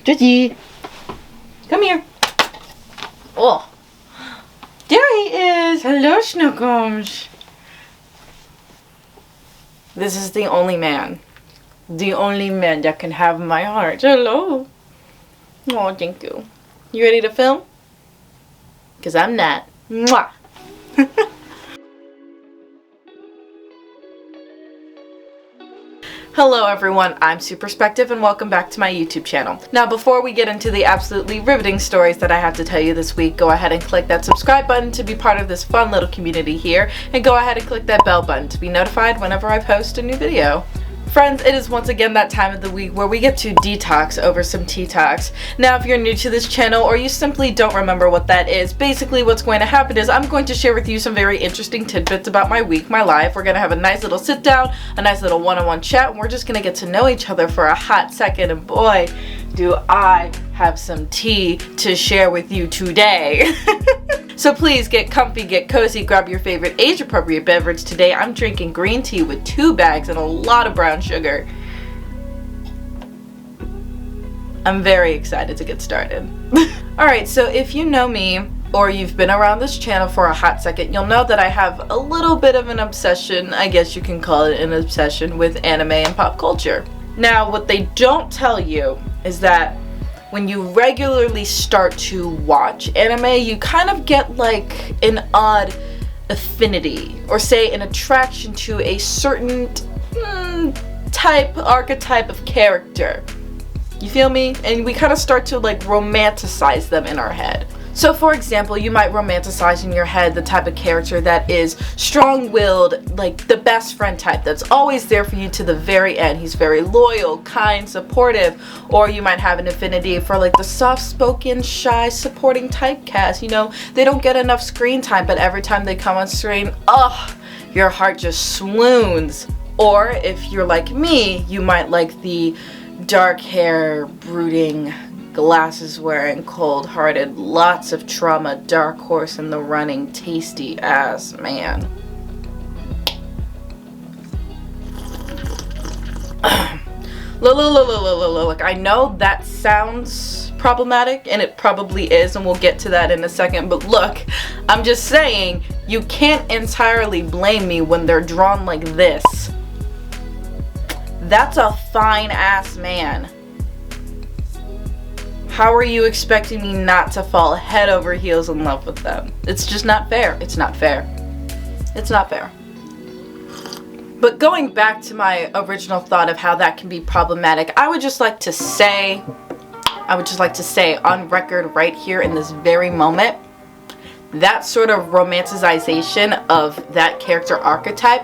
Judgy, come here. Oh, there he is. Hello, Snookums. This is the only man that can have my heart. Hello. Oh, thank you. You ready to film? Because I'm not. Mwah. Hello everyone, I'm Superspective and welcome back to my YouTube channel. Now before we get into the absolutely riveting stories that I have to tell you this week, go ahead and click that subscribe button to be part of this fun little community here, and go ahead and click that bell button to be notified whenever I post a new video. Friends, it is once again that time of the week where we get to detox over some tea talks. Now if you're new to this channel or you simply don't remember what that is, basically what's going to happen is I'm going to share with you some very interesting tidbits about my week, my life. We're going to have a nice little sit down, a nice little one-on-one chat, and we're just going to get to know each other for a hot second, and boy, do I have some tea to share with you today. So please get comfy, get cozy, grab your favorite age-appropriate beverage. Today I'm drinking green tea with 2 bags and a lot of brown sugar. I'm very excited to get started. Alright, so if you know me, or you've been around this channel for a hot second, you'll know that I have a little bit of an obsession, I guess you can call it an obsession, with anime and pop culture. Now, what they don't tell you is that when you regularly start to watch anime, you kind of get like an odd affinity, or say an attraction to a certain archetype of character. You feel me? And we kind of start to like romanticize them in our head. So for example, you might romanticize in your head the type of character that is strong-willed, like the best friend type that's always there for you to the very end. He's very loyal, kind, supportive. Or you might have an affinity for like the soft-spoken, shy, supporting typecast. You know, they don't get enough screen time, but every time they come on screen, your heart just swoons. Or if you're like me, you might like the dark hair, brooding, glasses wearing, cold-hearted, lots of trauma, dark horse in the running, tasty ass man. Look, I know that sounds problematic, and it probably is, and we'll get to that in a second, but look, I'm just saying, you can't entirely blame me when they're drawn like this. That's a fine ass man. How are you expecting me not to fall head over heels in love with them? It's just not fair. It's not fair. It's not fair. But going back to my original thought of how that can be problematic, I would just like to say on record right here in this very moment, that sort of romanticization of that character archetype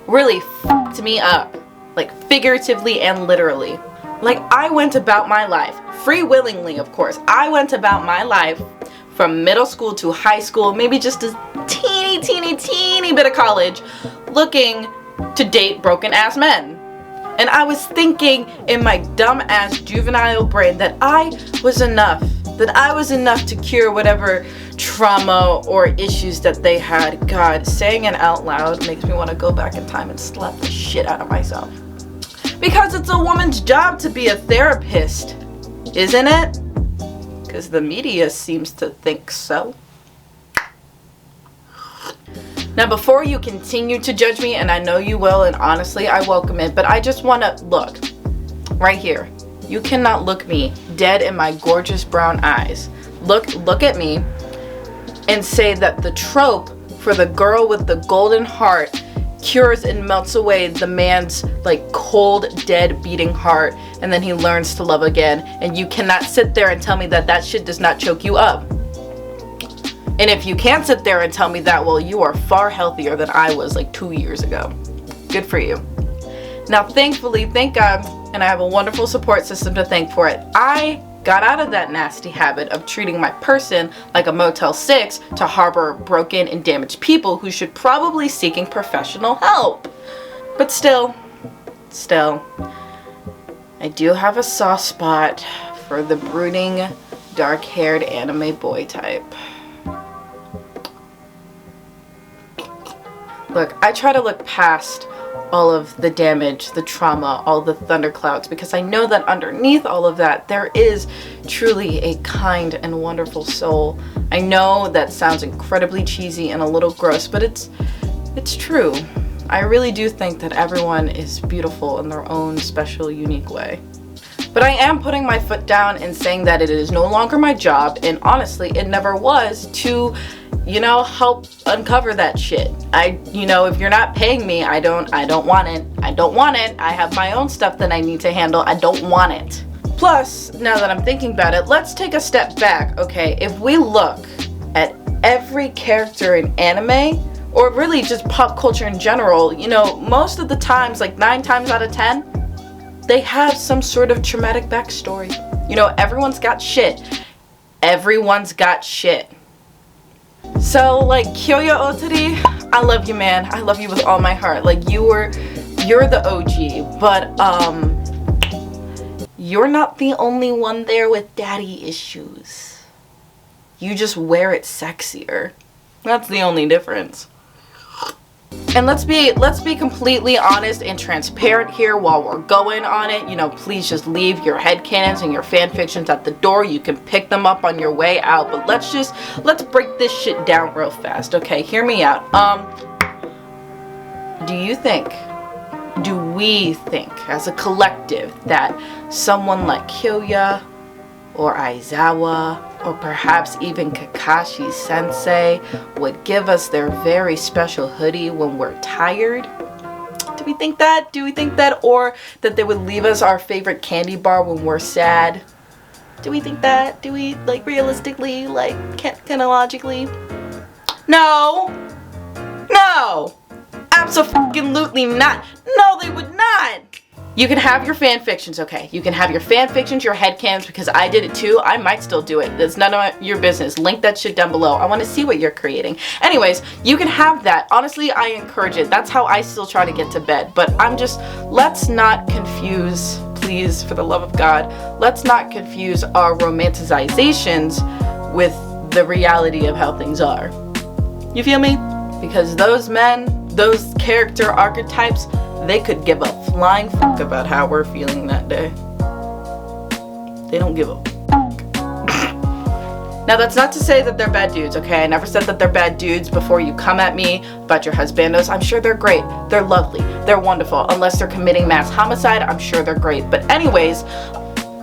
really fucked me up. Like figuratively and literally. Like I went about my life, free willingly of course, I went about my life from middle school to high school, maybe just a teeny bit of college, looking to date broken ass men. And I was thinking in my dumb ass juvenile brain that I was enough to cure whatever trauma or issues that they had. God, saying it out loud makes me want to go back in time and slap the shit out of myself. Because it's a woman's job to be a therapist, isn't it? Because the media seems to think so. Now before you continue to judge me, and I know you will, and honestly I welcome it, but I just want to look right here. You cannot look me dead in my gorgeous brown eyes. Look at me and say that the trope for the girl with the golden heart cures and melts away the man's like cold, dead, beating heart, and then he learns to love again, and you cannot sit there and tell me that that shit does not choke you up. And if you can't sit there and tell me that, well, you are far healthier than I was like 2 years ago. Good for you. Now thankfully, thank God, and I have a wonderful support system to thank for it, I got out of that nasty habit of treating my person like a Motel 6 to harbor broken and damaged people who should probably seeking professional help. But still, I do have a soft spot for the brooding, dark-haired anime boy type. Look, I try to look past all of the damage, the trauma, all the thunderclouds, because I know that underneath all of that, there is truly a kind and wonderful soul. I know that sounds incredibly cheesy and a little gross, but it's true. I really do think that everyone is beautiful in their own special, unique way. But I am putting my foot down and saying that it is no longer my job, and honestly, it never was, to, help uncover that shit. If you're not paying me, I don't want it. I don't want it. I have my own stuff that I need to handle. I don't want it. Plus, now that I'm thinking about it, let's take a step back, okay? If we look at every character in anime, or really just pop culture in general, most of the times, like 9 times out of 10, they have some sort of traumatic backstory. Everyone's got shit. Everyone's got shit. So, like, Kyoya Otari, I love you, man. I love you with all my heart. Like, you're the OG, but, you're not the only one there with daddy issues. You just wear it sexier. That's the only difference. And let's be completely honest and transparent here while we're going on it. Please just leave your headcanons and your fanfictions at the door. You can pick them up on your way out. But let's break this shit down real fast. Okay, hear me out. Do we think as a collective that someone like Kyoya or Aizawa or perhaps even Kakashi Sensei would give us their very special hoodie when we're tired? Do we think that? Or that they would leave us our favorite candy bar when we're sad? Do we think that? Do we, realistically, chronologically? No! Absolutely not. No, they would not. You can have your fanfictions, okay? You can have your fanfictions, your headcanons, because I did it too. I might still do it. It's none of your business. Link that shit down below. I want to see what you're creating. Anyways, you can have that. Honestly, I encourage it. That's how I still try to get to bed. But let's not confuse, please, for the love of God, let's not confuse our romanticizations with the reality of how things are. You feel me? Because those men, those character archetypes, they could give a flying fuck about how we're feeling that day. They don't give a fuck. Now, that's not to say that they're bad dudes, okay? I never said that they're bad dudes before you come at me about your husbandos. I'm sure they're great. They're lovely. They're wonderful. Unless they're committing mass homicide, I'm sure they're great. But anyways,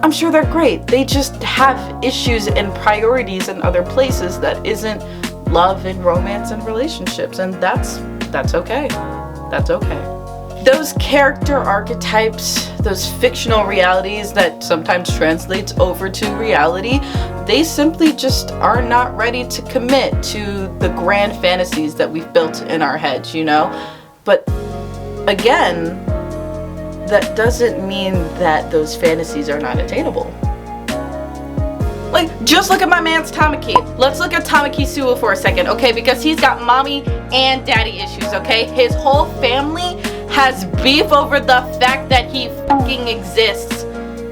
I'm sure they're great. They just have issues and priorities in other places that isn't love and romance and relationships. And that's okay. That's okay. Those character archetypes, those fictional realities that sometimes translates over to reality, they simply just are not ready to commit to the grand fantasies that we've built in our heads, But again, that doesn't mean that those fantasies are not attainable. Just look at my man's Tamaki. Let's look at Tamaki Suo for a second, okay? Because he's got mommy and daddy issues, okay? His whole family has beef over the fact that he fucking exists,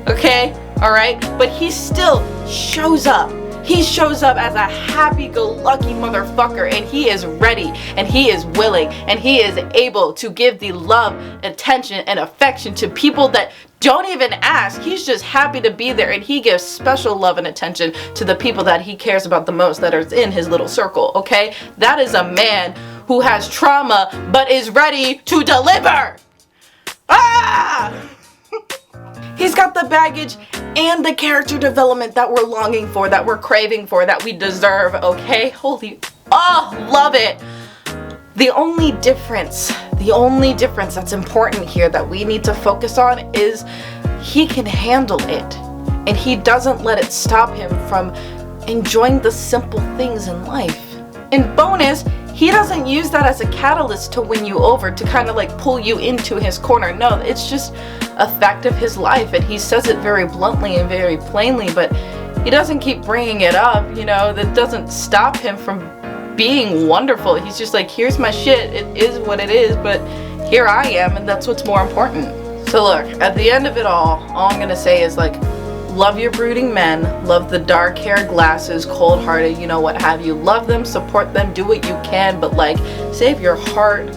okay? Alright? But he still shows up. He shows up as a happy-go-lucky motherfucker, and he is ready, and he is willing, and he is able to give the love, attention, and affection to people that don't even ask. He's just happy to be there, and he gives special love and attention to the people that he cares about the most that are in his little circle, okay? That is a man who has trauma, but is ready to deliver! Ah! He's got the baggage and the character development that we're longing for, that we're craving for, that we deserve, okay? Love it. The only difference that's important here that we need to focus on is he can handle it. And he doesn't let it stop him from enjoying the simple things in life. And bonus, he doesn't use that as a catalyst to win you over, to kind of pull you into his corner. No, it's just a fact of his life, and he says it very bluntly and very plainly, but he doesn't keep bringing it up, that doesn't stop him from being wonderful. He's just here's my shit, it is what it is, but here I am, and that's what's more important. So look, at the end of it all I'm gonna say is love your brooding men, love the dark hair, glasses, cold-hearted, what have you. Love them, support them, do what you can, but save your heart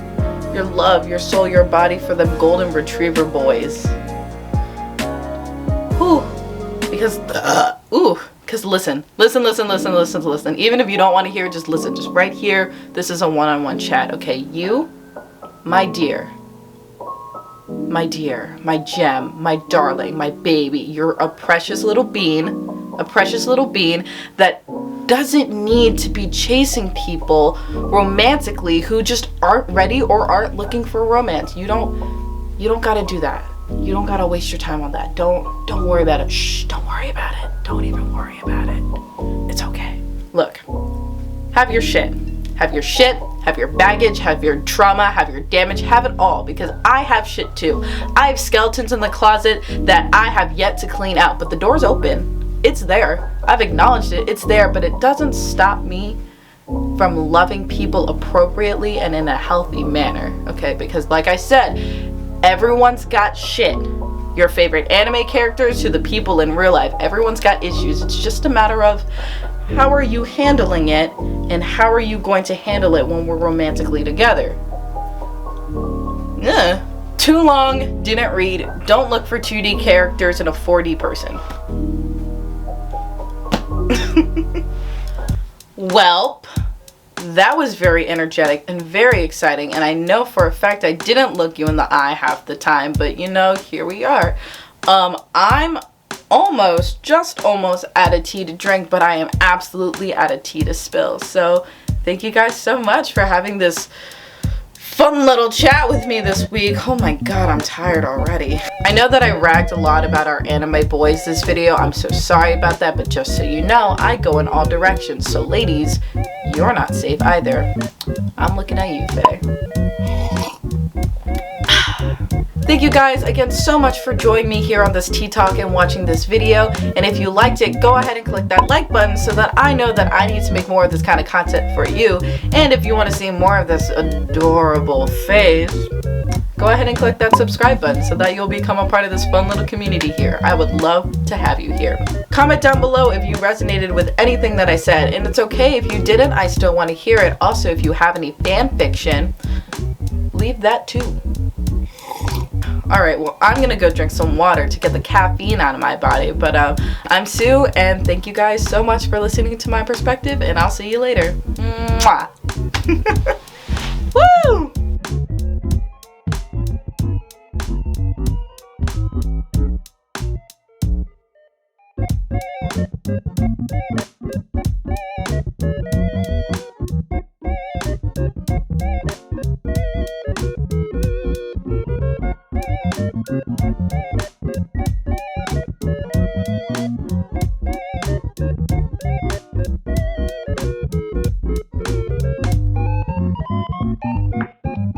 your love, your soul, your body for them golden retriever boys. Whew. Because, because listen. Even if you don't want to hear, just listen. Just right here, this is a one-on-one chat, okay? You, my dear, my gem, my darling, my baby, you're a precious little being that doesn't need to be chasing people romantically who just aren't ready or aren't looking for romance. You don't gotta do that. You don't gotta waste your time on that. Don't worry about it. Shh, don't worry about it. Don't even worry about it. It's okay. Look, have your shit. Have your shit, have your baggage, have your trauma, have your damage, have it all, because I have shit too. I have skeletons in the closet that I have yet to clean out, but the door's open. It's there. I've acknowledged it. It's there, but it doesn't stop me from loving people appropriately and in a healthy manner, okay? Because like I said, everyone's got shit. Your favorite anime characters to the people in real life, everyone's got issues. It's just a matter of how are you handling it, and how are you going to handle it when we're romantically together? Too long, didn't read, don't look for 2D characters in a 4D person. Welp, that was very energetic and very exciting, and I know for a fact I didn't look you in the eye half the time, but you know, here we are. I'm just almost out of tea to drink, but I am absolutely out of tea to spill. So thank you guys so much for having this fun little chat with me this week. Oh my god, I'm tired already. I know that I ragged a lot about our anime boys this video. I'm so sorry about that, but just so you know, I go in all directions. So ladies, you're not safe either. I'm looking at you, Faye. Thank you guys again so much for joining me here on this tea talk and watching this video. And if you liked it, go ahead and click that like button so that I know that I need to make more of this kind of content for you. And if you want to see more of this adorable face, go ahead and click that subscribe button so that you'll become a part of this fun little community here. I would love to have you here. Comment down below if you resonated with anything that I said, and it's okay if you didn't, I still want to hear it. Also, if you have any fan fiction, leave that too. Alright, well, I'm gonna go drink some water to get the caffeine out of my body, but I'm Sue, and thank you guys so much for listening to my perspective, and I'll see you later. Mwah! Woo!